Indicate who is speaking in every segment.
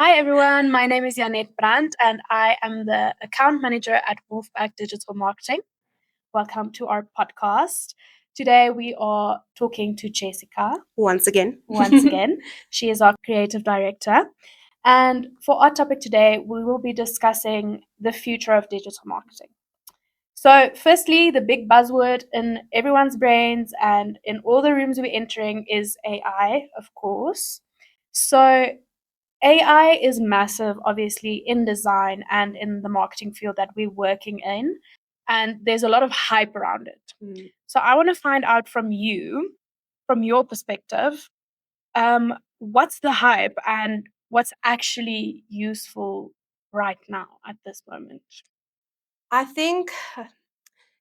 Speaker 1: Hi everyone, my name is Janet Brandt and I am the account manager at Wolfpack Digital Marketing. Welcome to our podcast. Today we are talking to Jessica
Speaker 2: Once again.
Speaker 1: once again. She is our creative director. And for our topic today, we will be discussing the future of digital marketing. So, firstly, the big buzzword in everyone's brains and in all the rooms we're entering is AI, of course. So, AI is massive, obviously, in design and in the marketing field that we're working in. And there's a lot of hype around it. So I want to find out from you, from your perspective, what's the hype and what's actually useful right now at this moment?
Speaker 2: I think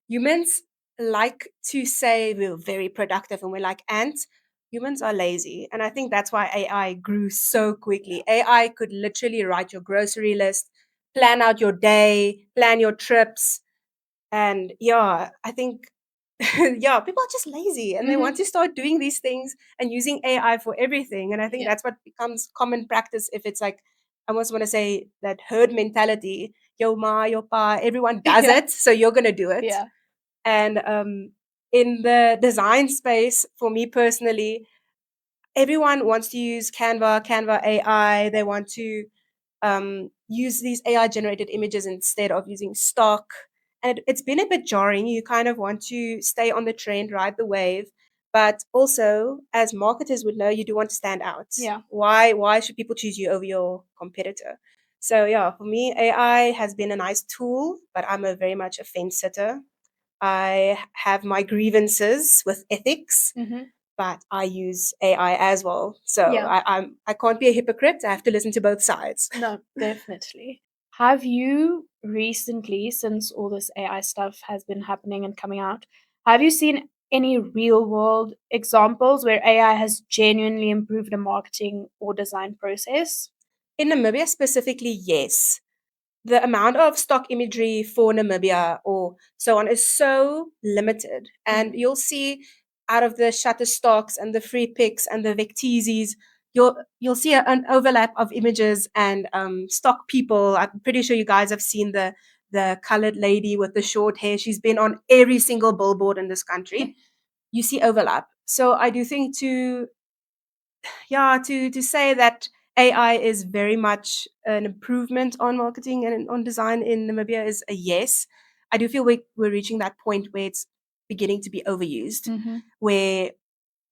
Speaker 2: humans like to say we're very productive and we're like ants. Humans are lazy. And I think that's why AI grew so quickly. AI could literally write your grocery list, plan out your day, plan your trips. And yeah, I think, yeah, people are just lazy and they want to start doing these things and using AI for everything. And I think
Speaker 1: Yeah.
Speaker 2: that's what becomes common practice if it's like, I almost want to say that herd mentality. Yo ma, yo pa, everyone does
Speaker 1: Yeah.
Speaker 2: it, so you're gonna do it.
Speaker 1: Yeah.
Speaker 2: And in the design space, for me personally, everyone wants to use Canva AI. They want to use these AI generated images instead of using stock. And it's been a bit jarring. You kind of want to stay on the trend, ride the wave. But also, as marketers would know, you do want to stand out.
Speaker 1: Yeah.
Speaker 2: Why should people choose you over your competitor? So yeah, for me, AI has been a nice tool, but I'm a very much a fence sitter. I have my grievances with ethics, but I use AI as well. So
Speaker 1: Yeah.
Speaker 2: I can't be a hypocrite. I have to listen to both sides.
Speaker 1: No, definitely. Have you recently, since all this AI stuff has been happening and coming out, have you seen any real world examples where AI has genuinely improved a marketing or design process?
Speaker 2: In Namibia specifically, yes. The amount of stock imagery for Namibia or so on is so limited. And you'll see out of the Shutterstocks and the Free Picks and the Vecteezis, you'll see an overlap of images and stock people. I'm pretty sure you guys have seen the colored lady with the short hair. She's been on every single billboard in this country. You see overlap. So I do think to say that AI is very much an improvement on marketing and on design in Namibia is a yes. I do feel we're reaching that point where it's beginning to be overused, where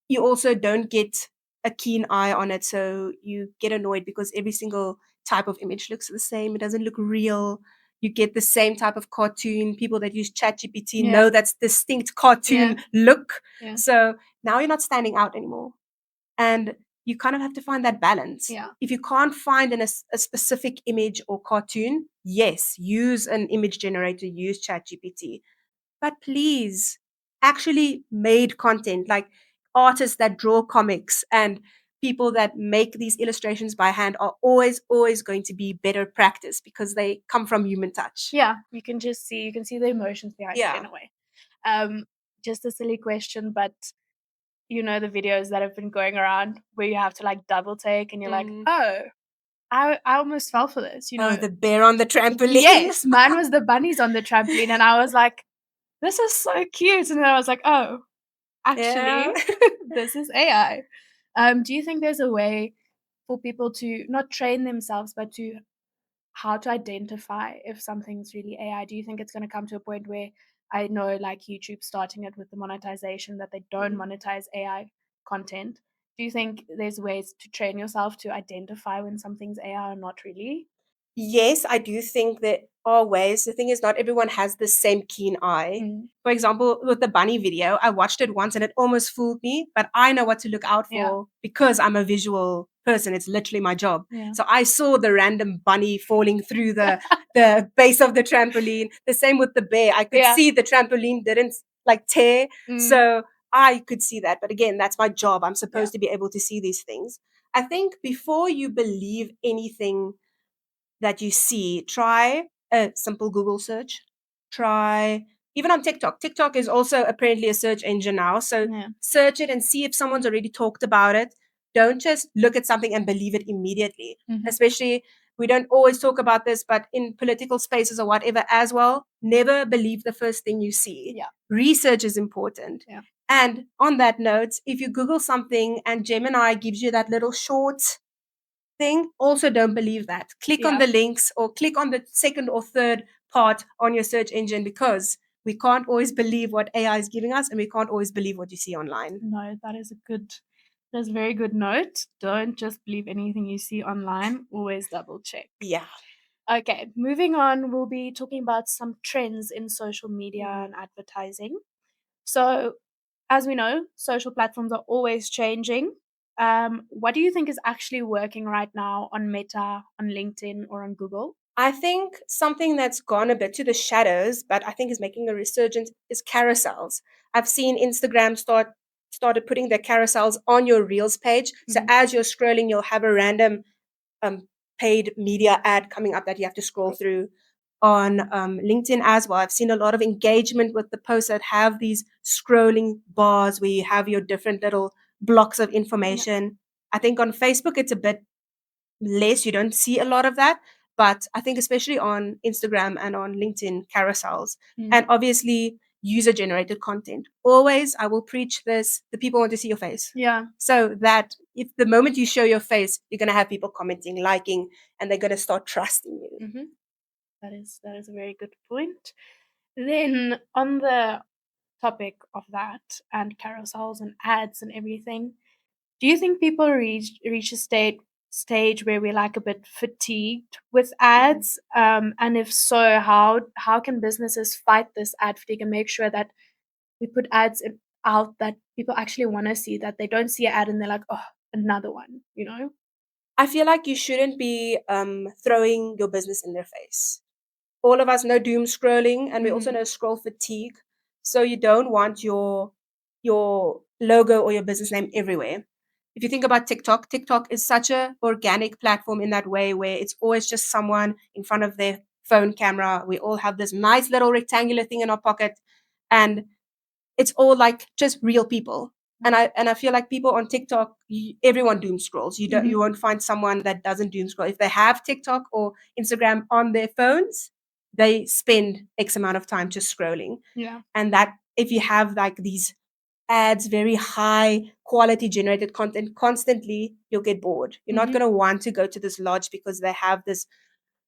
Speaker 2: you also don't get a keen eye on it. So you get annoyed because every single type of image looks the same. It doesn't look real. You get the same type of cartoon. People that use ChatGPT know that's distinct cartoon look.
Speaker 1: Yeah.
Speaker 2: So now you're not standing out anymore. And you kind of have to find that balance.
Speaker 1: Yeah.
Speaker 2: If you can't find a specific image or cartoon, yes, use an image generator, use ChatGPT. But please, actually made content like artists that draw comics and people that make these illustrations by hand are always going to be better practice because they come from human touch.
Speaker 1: Yeah, you can see the emotions behind it in
Speaker 2: Yeah.
Speaker 1: a way. Just a silly question, but you know the videos that have been going around where you have to like double take and you're like, oh, I almost fell for this, you
Speaker 2: Oh,
Speaker 1: know.
Speaker 2: the bear on the trampoline.
Speaker 1: Yes, mine was the bunnies on the trampoline, and I was like, this is so cute. And then I was like, oh, actually,
Speaker 2: Yeah.
Speaker 1: this is AI. Do you think there's a way for people to not train themselves, but to how to identify if something's really AI? Do you think it's going to come to a point where I know, like YouTube starting it with the monetization, that they don't monetize AI content? Do you think there's ways to train yourself to identify when something's AI or not really?
Speaker 2: Yes, I do think there are ways. The thing is, not everyone has the same keen eye. For example, with the bunny video, I watched it once and it almost fooled me, but I know what to look out
Speaker 1: Yeah.
Speaker 2: for because I'm a visual person. It's literally my job.
Speaker 1: Yeah.
Speaker 2: So I saw the random bunny falling through the base of the trampoline. The same with the bear. I could
Speaker 1: Yeah.
Speaker 2: see the trampoline didn't like tear. So I could see that. But again, that's my job. I'm supposed to be able to see these things. I think before you believe anything that you see, try a simple Google search. Try even on TikTok. TikTok is also apparently a search engine now. So
Speaker 1: Yeah.
Speaker 2: search it and see if someone's already talked about it. don't just look at something and believe it immediately.
Speaker 1: Mhm.
Speaker 2: Especially, we don't always talk about this, but in political spaces or whatever as well, never believe the first thing you see.
Speaker 1: Yeah.
Speaker 2: Research is important.
Speaker 1: Yeah.
Speaker 2: And on that note, if you Google something and Gemini gives you that little short thing, also don't believe that. Click on
Speaker 1: Yeah.
Speaker 2: the links or click on the second or third part on your search engine, because we can't always believe what AI is giving us and we can't always believe what you see online.
Speaker 1: No, that's a very good note. Don't just believe anything you see online. Always double check.
Speaker 2: Yeah.
Speaker 1: Okay, moving on, we'll be talking about some trends in social media
Speaker 2: Mhm.
Speaker 1: and advertising. So, as we know, social platforms are always changing. What do you think is actually working right now on Meta, on LinkedIn, or on Google?
Speaker 2: I think something that's gone a bit to the shadows, but I think is making a resurgence, is carousels. I've seen Instagram started putting their carousels on your Reels page. So
Speaker 1: Mhm.
Speaker 2: as you're scrolling, you'll have a random paid media ad coming up that you have to scroll through. On LinkedIn as well, I've seen a lot of engagement with the posts that have these scrolling bars where you have your different little blocks of information. I think on Facebook it's a bit less. You don't see a lot of that. But I think especially on Instagram and on LinkedIn carousels,
Speaker 1: Mm.
Speaker 2: and obviously user generated content. Always, I will preach this, the people want to see your face.
Speaker 1: Yeah.
Speaker 2: So that if the moment you show your face, you're going to have people commenting, liking, and they're going to start trusting you.
Speaker 1: Mm-hmm. That is a very good point. Then on the topic of that and carousels and ads and everything, do you think people reach a stage where we're like a bit fatigued with ads? And if so, how can businesses fight this ad fatigue and make sure that we put ads out that people actually want to see, that they don't see an ad and they're like, oh, another one, you know?
Speaker 2: I feel like you shouldn't be throwing your business in their face. All of us know doom scrolling, and we also know scroll fatigue. So you don't want your logo or your business name everywhere. If you think about TikTok, TikTok is such a organic platform in that way, where it's always just someone in front of their phone camera. We all have this nice little rectangular thing in our pocket, and it's all like just real people. And I feel like people on TikTok, everyone doom scrolls. You won't find someone that doesn't doom scroll. If they have TikTok or Instagram on their phones, they spend X amount of time just scrolling.
Speaker 1: Yeah.
Speaker 2: And that if you have like these ads, very high quality generated content constantly, you'll get bored. You're not going to want to go to this lodge because they have this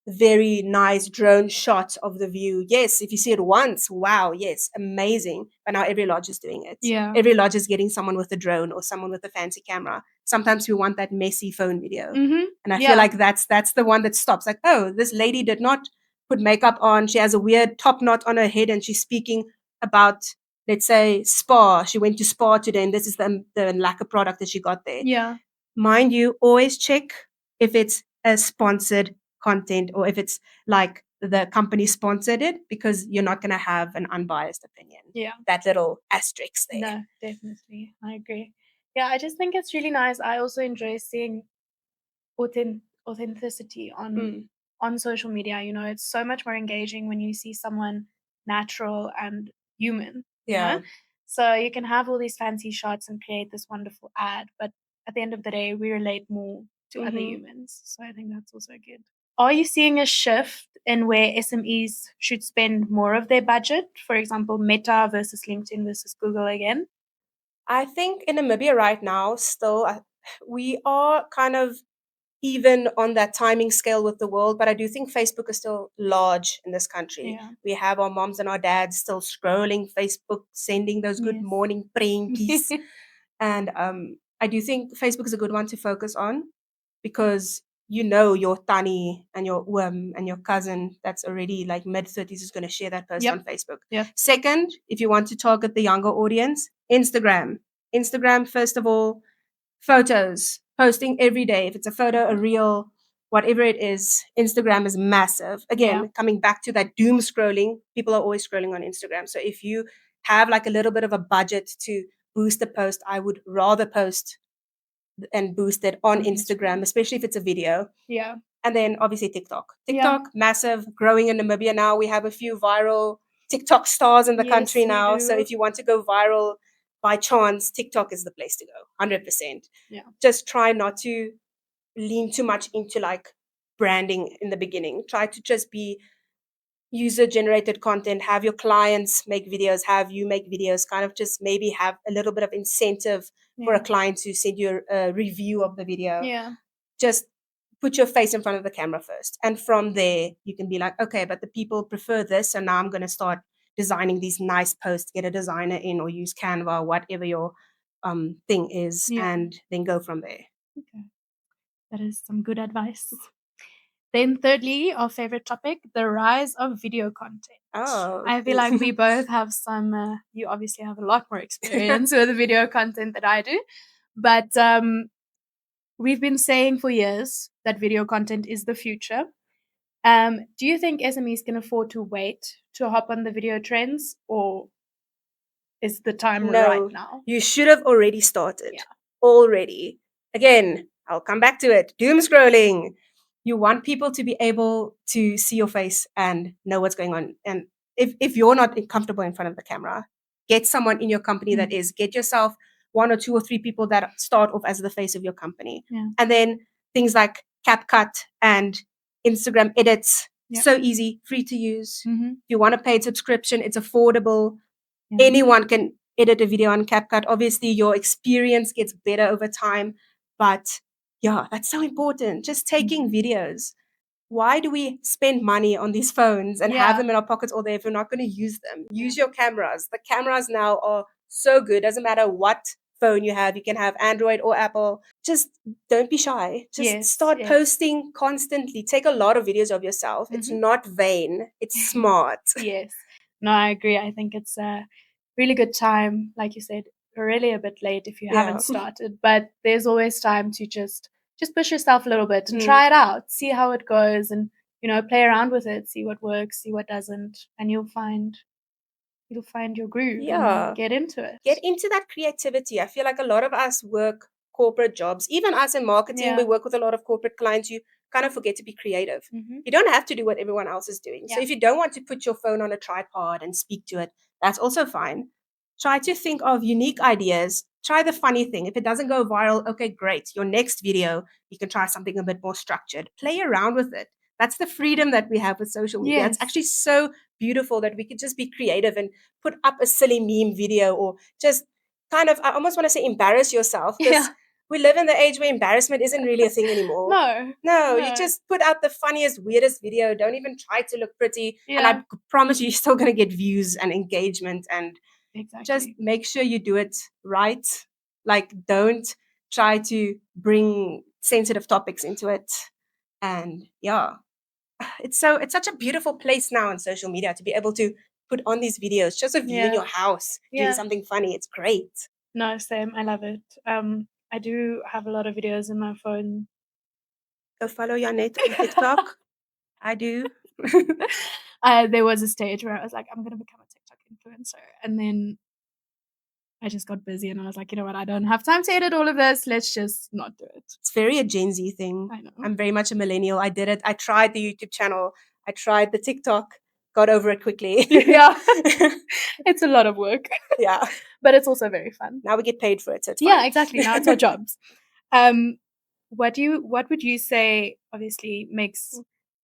Speaker 2: very nice drone shot of the view. Yes, if you see it once, wow, yes, amazing. But now every lodge is doing it.
Speaker 1: Yeah.
Speaker 2: Every lodge is getting someone with a drone or someone with a fancy camera. Sometimes we want that messy phone video. And I feel like that's the one that stops. Like, oh, this lady did not put makeup on. She has a weird top knot on her head and she's speaking about, let's say, spa. She went to spa today and this is the lacquer product that she got there.
Speaker 1: Yeah.
Speaker 2: Mind you, always check if it's a sponsored content or if it's like the company sponsored it, because you're not going to have an unbiased opinion.
Speaker 1: Yeah.
Speaker 2: That little asterisk there.
Speaker 1: No, definitely. I agree. Yeah, I just think it's really nice. I also enjoy seeing authenticity on social media. You know, it's so much more engaging when you see someone natural and human. You know? So you can have all these fancy shots and create this wonderful ad, but at the end of the day, we relate more to other humans. So I think that's also good. Are you seeing a shift in where SMEs should spend more of their budget? For example, Meta versus LinkedIn versus Google again?
Speaker 2: I think in Namibia right now, still, we are kind of even on that timing scale with the world, but I do think Facebook is still large in this country.
Speaker 1: Yeah.
Speaker 2: We have our moms and our dads still scrolling Facebook, sending those good
Speaker 1: Yes.
Speaker 2: morning prayinkies. And I do think Facebook is a good one to focus on, because you know your tani and your cousin that's already like mid-30s is going to share that post
Speaker 1: Yep.
Speaker 2: on Facebook.
Speaker 1: Yep.
Speaker 2: Second, if you want to target the younger audience, Instagram, first of all, photos, posting every day. If it's a photo, a reel, whatever it is, Instagram is massive. Again, coming back to that doom scrolling, people are always scrolling on Instagram. So if you have like a little bit of a budget to boost the post, I would rather post and boost it on Instagram, especially if it's a video.
Speaker 1: Yeah.
Speaker 2: And then obviously TikTok.
Speaker 1: Yeah.
Speaker 2: TikTok, massive, growing in Namibia now. We have a few viral TikTok stars in the
Speaker 1: Yes,
Speaker 2: country
Speaker 1: we
Speaker 2: now. So
Speaker 1: do.
Speaker 2: if you want to go viral, by chance, TikTok is the place to go, 100%.
Speaker 1: Yeah.
Speaker 2: Just try not to lean too much into like branding in the beginning. Try to just be user generated content, have your clients make videos, have you make videos, kind of just maybe have a little bit of incentive for a client to send you a review of the video.
Speaker 1: Yeah.
Speaker 2: Just put your face in front of the camera first. And from there, you can be like, okay, but the people prefer this. So now I'm going to start designing these nice posts, get a designer in or use Canva, whatever your thing is, and then go from there.
Speaker 1: Okay. That is some good advice. Then thirdly, our favorite topic, the rise of video content.
Speaker 2: Oh.
Speaker 1: I feel like we both have some, you obviously have a lot more experience with video content than I do. But we've been saying for years that video content is the future. Do you think SMEs can afford to wait to hop on the video trends, or is the time right now?
Speaker 2: You should have already started. Already. Again, I'll come back to it. Doom scrolling. You want people to be able to see your face and know what's going on. And if you're not comfortable in front of the camera, get someone in your company that is. Get yourself 1 or 2 or 3 people that start off as the face of your company. And then things like CapCut and Instagram edits. So easy, free to use. If you want a paid subscription, it's affordable. Anyone can edit a video on CapCut. Obviously, your experience gets better over time. But yeah, that's so important. Just taking videos. Why do we spend money on these phones and have them in our pockets all day if we're not going to use them? Use your cameras. The cameras now are so good. Doesn't matter what phone you have. You can have Android or Apple. Just don't be shy. Just start posting constantly. Take a lot of videos of yourself. It's not vain. It's smart.
Speaker 1: Yes. No, I agree. I think it's a really good time. Like you said, really a bit late if you haven't started, but there's always time to just push yourself a little bit and try it out, see how it goes, and play around with it, see what works, see what doesn't, and you'll find your groove and get into it.
Speaker 2: Get into that creativity. I feel like a lot of us work corporate jobs. Even us in marketing, we work with a lot of corporate clients. You kind of forget to be creative. You don't have to do what everyone else is doing. So if you don't want to put your phone on a tripod and speak to it, that's also fine. Try to think of unique ideas. Try the funny thing. If it doesn't go viral, okay, great. Your next video, you can try something a bit more structured. Play around with it. That's the freedom that we have with social media. It's actually so beautiful that we could just be creative and put up a silly meme video, or just kind of, I almost want to say, embarrass yourself. Because we live in the age where embarrassment isn't really a thing anymore. No, you just put out the funniest, weirdest video. Don't even try to look pretty. And I promise you're still going to get views and engagement. And just make sure you do it right. Like, don't try to bring sensitive topics into it. And it's such a beautiful place now on social media to be able to put on these videos, just of you in your house doing something funny. It's great.
Speaker 1: No, same. I love it. I do have a lot of videos in my phone.
Speaker 2: Go follow Janette on TikTok. I do.
Speaker 1: There was a stage where I was like, I'm going to become a TikTok influencer. And then I just got busy and I was like, you know what? I don't have time to edit all of this. Let's just not do it.
Speaker 2: It's very a Gen Z thing.
Speaker 1: I know.
Speaker 2: I'm very much a millennial. I did it. I tried the YouTube channel. I tried the TikTok. Got over it quickly.
Speaker 1: It's a lot of work. But it's also very fun.
Speaker 2: Now we get paid for it. So it's
Speaker 1: fun. Exactly. Now it's our jobs. What would you say, obviously, makes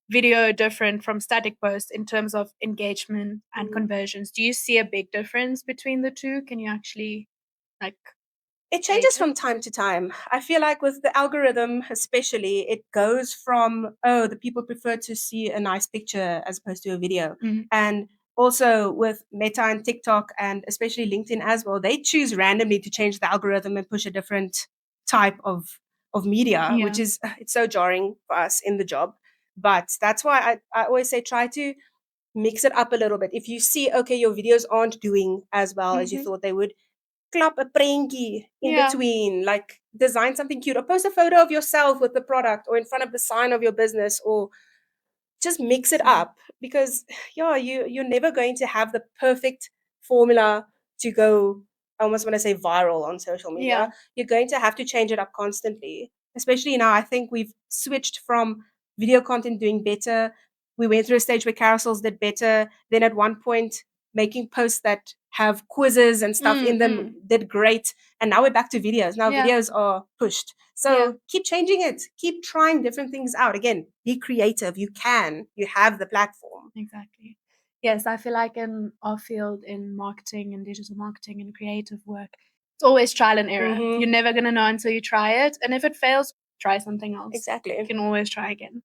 Speaker 1: video different from static posts in terms of engagement and conversions? Do you see a big difference between the two? Can you actually
Speaker 2: it changes from time to time. I feel like with the algorithm especially, it goes from, the people prefer to see a nice picture as opposed to a video. And also with Meta and TikTok, and especially LinkedIn as well, they choose randomly to change the algorithm and push a different type of media, which is, it's so jarring for us in the job. But that's why I always say, try to mix it up a little bit. If you see, okay, your videos aren't doing as well as you thought they would, klap a prentjie in between, like design something cute, or post a photo of yourself with the product or in front of the sign of your business, or just mix it up. Because you're never going to have the perfect formula to go, I almost want to say, viral on social media. You're going to have to change it up constantly, especially now. I think we've switched from video content doing better. We went through a stage where carousels did better. Then at one point, making posts that have quizzes and stuff in them,
Speaker 1: Mm.
Speaker 2: did great. And now we're back to videos. Now
Speaker 1: Yeah.
Speaker 2: videos are pushed. So
Speaker 1: Yeah.
Speaker 2: keep changing it. Keep trying different things out. Again, be creative. You have the platform.
Speaker 1: Exactly. Yes, I feel like in our field, in marketing and digital marketing and creative work, it's always trial and error.
Speaker 2: Mhm.
Speaker 1: You're never going to know until you try it. And if it fails, try something else. You
Speaker 2: Exactly.
Speaker 1: can always try again.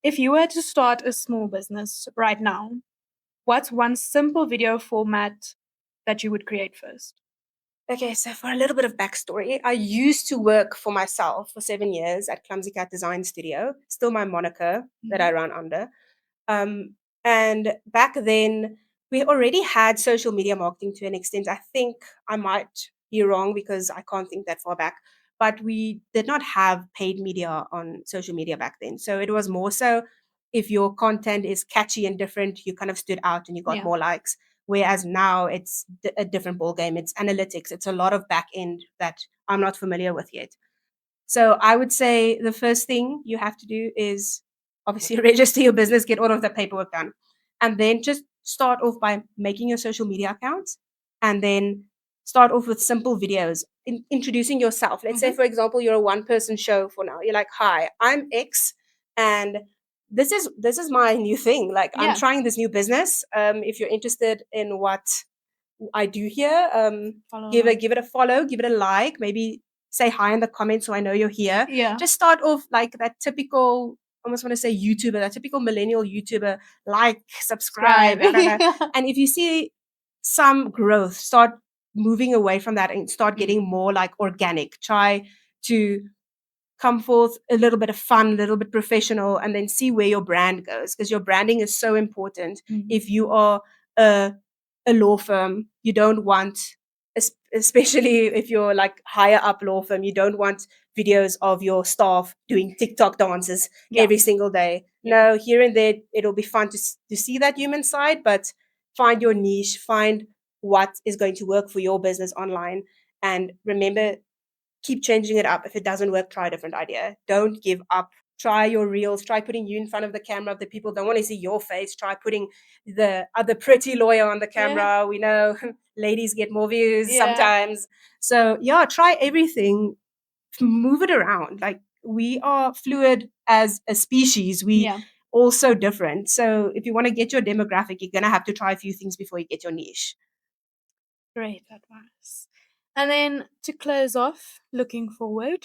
Speaker 1: If you were to start a small business right now, what's one simple video format that you would create first?
Speaker 2: Okay, so for a little bit of backstory, I used to work for myself for 7 years at Clumsy Cat Design Studio, still my moniker that I run under. And back then, we already had social media marketing to an extent. I think I might be wrong because I can't think that far back, but we did not have paid media on social media back then. So it was more so if your content is catchy and different, you kind of stood out and you got
Speaker 1: Yeah.
Speaker 2: more likes. Whereas now it's a different ball game. It's analytics. It's a lot of back end that I'm not familiar with yet. So I would say the first thing you have to do is obviously register your business, get all of the paperwork done, and then just start off by making your social media accounts, and then start off with simple videos, introducing yourself. Let's say, for example, you're a one-person show for now. You're like, "Hi, I'm X, and this is my new thing. Like, I'm
Speaker 1: Yeah.
Speaker 2: trying this new business. If you're interested in what I do here,
Speaker 1: Follow
Speaker 2: give
Speaker 1: along.
Speaker 2: it a follow, give it a like, maybe say hi in the comments so I know you're here.
Speaker 1: Yeah.
Speaker 2: Just start off like that typical, almost want to say YouTuber, that typical millennial YouTuber, like, subscribe. And if you see some growth, start moving away from that and start getting more like organic. Try to come forth a little bit of fun, a little bit professional, and then see where your brand goes, because your branding is so important. If you are a law firm, you don't want, especially if you're like higher up law firm, you don't want videos of your staff doing TikTok dances
Speaker 1: Yeah.
Speaker 2: every single day. No, here and there, it'll be fun to see that human side, but find your niche, find what is going to work for your business online. And remember, keep changing it up. If it doesn't work, try a different idea. Don't give up. Try your reels. Try putting you in front of the camera. If the people don't want to see your face, try putting the other pretty lawyer on the camera. We know ladies get more views sometimes. So yeah, try everything. Move it around. Like, we are fluid as a species. We all so different. So if you want to get your demographic, you're gonna have to try a few things before you get your niche.
Speaker 1: Great advice. And then to close off, looking forward,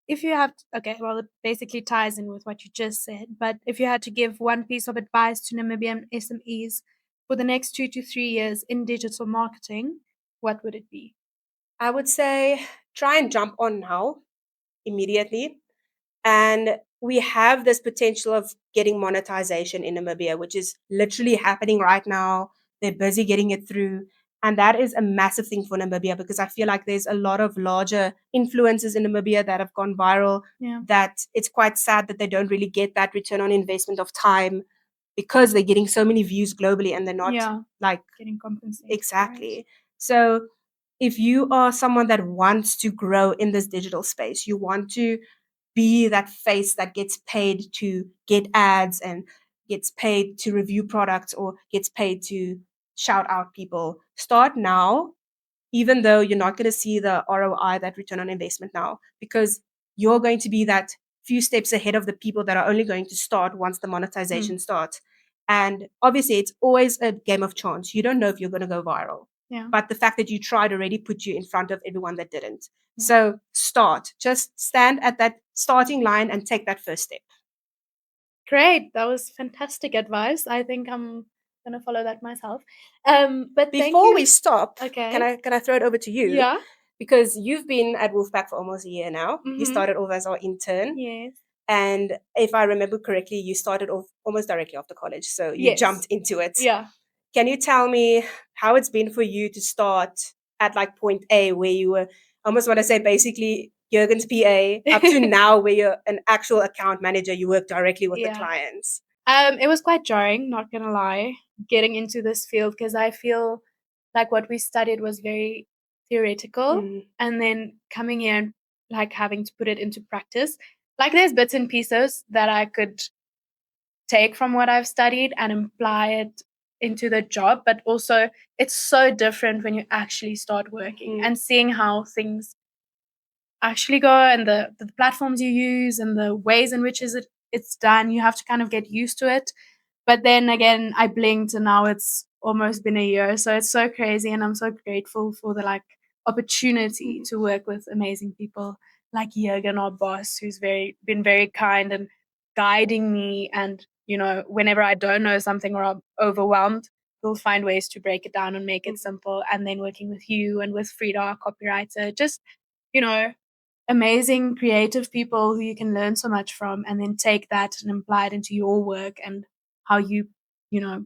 Speaker 1: if you have, okay, well, it basically ties in with what you just said, but if you had to give one piece of advice to Namibian SMEs for the next 2 to 3 years in digital marketing, what would it be?
Speaker 2: I would say try and jump on now, immediately. And we have this potential of getting monetization in Namibia, which is literally happening right now. They're busy getting it through. And that is a massive thing for Namibia, because I feel like there's a lot of larger influencers in Namibia that have gone viral, that it's quite sad that they don't really get that return on investment of time, because they're getting so many views globally and they're not like
Speaker 1: getting compensated.
Speaker 2: exactly. So if you are someone that wants to grow in this digital space, you want to be that face that gets paid to get ads and gets paid to review products or gets paid to shout out people, start now, even though you're not going to see the ROI, that return on investment now, because you're going to be that few steps ahead of the people that are only going to start once the monetization starts. And obviously, it's always a game of chance. You don't know if you're going to go viral. But the fact that you tried already put you in front of everyone that didn't. So start. Just stand at that starting line and take that first step.
Speaker 1: Great. That was fantastic advice. I think I'm gonna follow that myself. But
Speaker 2: before we stop,
Speaker 1: okay.
Speaker 2: Can I throw it over to you?
Speaker 1: Yeah.
Speaker 2: Because you've been at Wolfpack for almost a year now. You started off as our intern.
Speaker 1: Yes.
Speaker 2: And if I remember correctly, you started off almost directly after college. So you jumped into it.
Speaker 1: Yeah.
Speaker 2: Can you tell me how it's been for you to start at like point A, where you were, I almost want to say basically Jurgen's PA, up to now where you're an actual account manager, you work directly with the clients?
Speaker 1: It was quite jarring, not gonna lie, getting into this field, because I feel like what we studied was very theoretical, and then coming here and like having to put it into practice. Like, there's bits and pieces that I could take from what I've studied and apply it into the job, but also it's so different when you actually start working and seeing how things actually go and the platforms you use and the ways in which it's done. You have to kind of get used to it. But then again, I blinked and now it's almost been a year. So it's so crazy and I'm so grateful for the opportunity to work with amazing people like Jürgen, our boss, who's been very kind and guiding me. And, whenever I don't know something or I'm overwhelmed, we'll find ways to break it down and make it simple. And then working with you and with Frida, our copywriter, just, you know, amazing creative people who you can learn so much from and then take that and apply it into your work and how you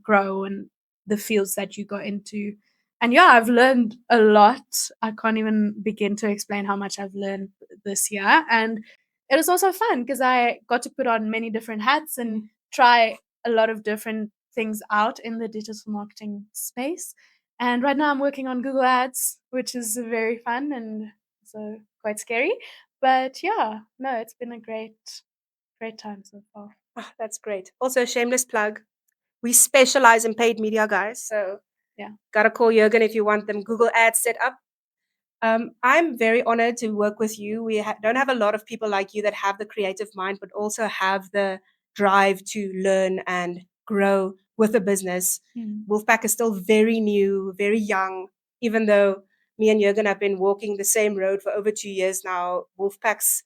Speaker 1: grow and the fields that you got into. And yeah, I've learned a lot. I can't even begin to explain how much I've learned this year. And it was also fun because I got to put on many different hats and try a lot of different things out in the digital marketing space. And right now I'm working on Google Ads, which is very fun and so quite scary. But yeah, no, it's been a great time so far.
Speaker 2: Oh, that's great. Also, shameless plug. We specialize in paid media, guys. So
Speaker 1: Yeah.
Speaker 2: Gotta call Jürgen if you want them Google Ads set up. I'm very honored to work with you. We don't have a lot of people like you that have the creative mind, but also have the drive to learn and grow with the business. Wolfpack is still very new, very young, even though me and Jürgen have been walking the same road for over 2 years now. Wolfpack's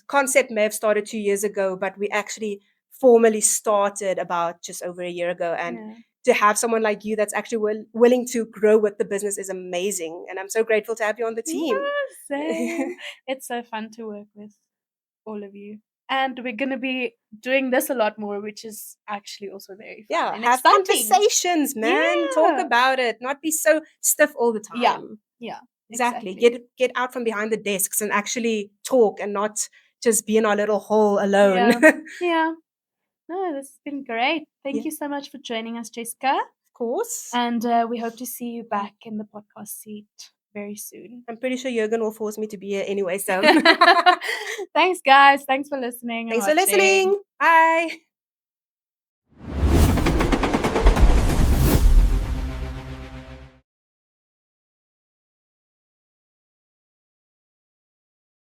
Speaker 2: concept may have started 2 years ago, but we actually formally started about just over a year ago. And to have someone like you that's actually willing to grow with the business is amazing. And I'm so grateful to have you on the team.
Speaker 1: Yeah, same. It's so fun to work with all of you. And we're going to be doing this a lot more, which is actually also very fun.
Speaker 2: Yeah,
Speaker 1: and
Speaker 2: have
Speaker 1: exciting.
Speaker 2: Conversations, man. Talk
Speaker 1: Yeah.
Speaker 2: about it. Not be so stiff all the time.
Speaker 1: Yeah.
Speaker 2: Exactly. Get out from behind the desks and actually talk and not just be in our little hole alone.
Speaker 1: Yeah. No, this has been great. Thank
Speaker 2: Yeah.
Speaker 1: you so much for joining us, Jessica.
Speaker 2: Of course.
Speaker 1: And we hope to see you back in the podcast seat very soon.
Speaker 2: I'm pretty sure Jürgen will force me to be here anyway. So
Speaker 1: Thanks, guys. Thanks for listening.
Speaker 2: thanks for listening. Bye.